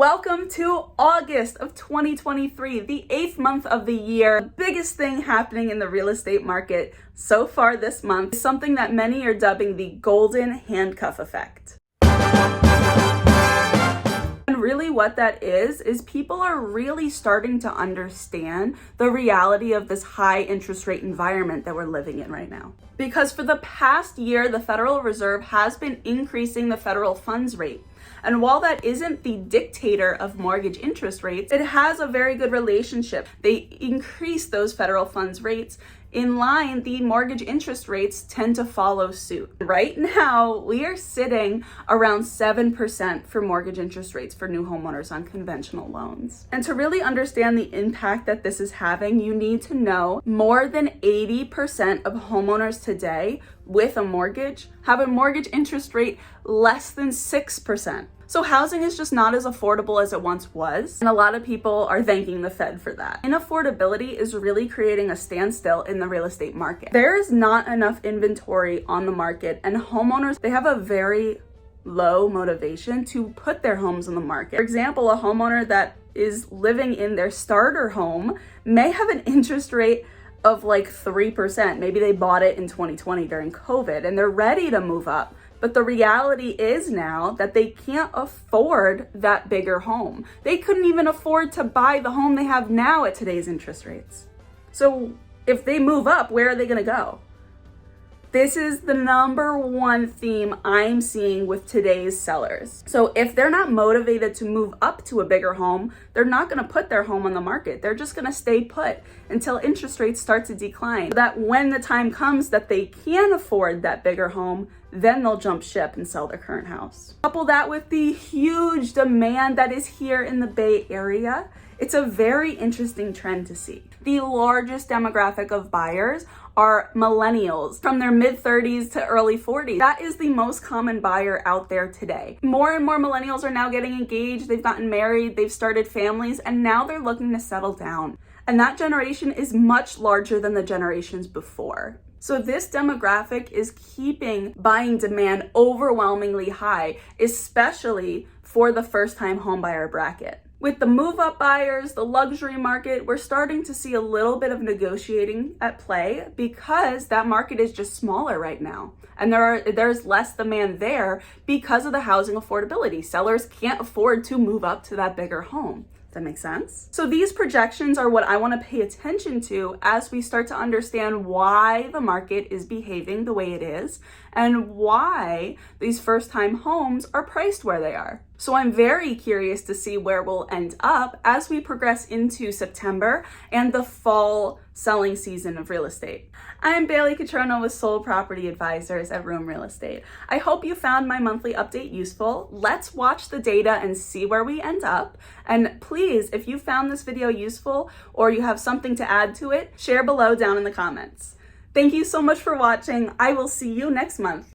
Welcome to August of 2023, the 8th month of the year. The biggest thing happening in the real estate market so far this month is something that many are dubbing the golden handcuff effect. And really what that is people are really starting to understand the reality of this high interest rate environment that we're living in right now. Because for the past year, the Federal Reserve has been increasing the federal funds rate. And while that isn't the dictator of mortgage interest rates, it has a very good relationship. They increase those federal funds rates. In line, the mortgage interest rates tend to follow suit. Right now, we are sitting around 7% for mortgage interest rates for new homeowners on conventional loans. And to really understand the impact that this is having, you need to know more than 80% of homeowners today with a mortgage have a mortgage interest rate less than 6%. So housing is just not as affordable as it once was, and a lot of people are thanking the Fed for that. Inaffordability is really creating a standstill in the real estate market. There is not enough inventory on the market, and homeowners, they have a very low motivation to put their homes on the market. For example, a homeowner that is living in their starter home may have an interest rate of like 3%. Maybe they bought it in 2020 during COVID and they're ready to move up. But the reality is now that they can't afford that bigger home. They couldn't even afford to buy the home they have now at today's interest rates. So if they move up, where are they gonna go? This is the number one theme I'm seeing with today's sellers. So if they're not motivated to move up to a bigger home, they're not gonna put their home on the market. They're just gonna stay put until interest rates start to decline. So that when the time comes that they can afford that bigger home, then they'll jump ship and sell their current house. Couple that with the huge demand that is here in the Bay Area. It's a very interesting trend to see. The largest demographic of buyers are millennials from their mid-30s to early 40s. That is the most common buyer out there today. More and more millennials are now getting engaged, they've gotten married, they've started families, and now they're looking to settle down. And that generation is much larger than the generations before. So this demographic is keeping buying demand overwhelmingly high, especially for the first-time homebuyer bracket. With the move-up buyers, the luxury market, we're starting to see a little bit of negotiating at play because that market is just smaller right now. And there's less demand there because of the housing affordability. Sellers can't afford to move up to that bigger home. Does that make sense? So these projections are what I want to pay attention to as we start to understand why the market is behaving the way it is and why these first-time homes are priced where they are. So I'm very curious to see where we'll end up as we progress into September and the fall selling season of real estate. I'm Bailey Catrono with Soul Property Advisors at Room Real Estate. I hope you found my monthly update useful. Let's watch the data and see where we end up. And please, if you found this video useful or you have something to add to it, share below down in the comments. Thank you so much for watching. I will see you next month.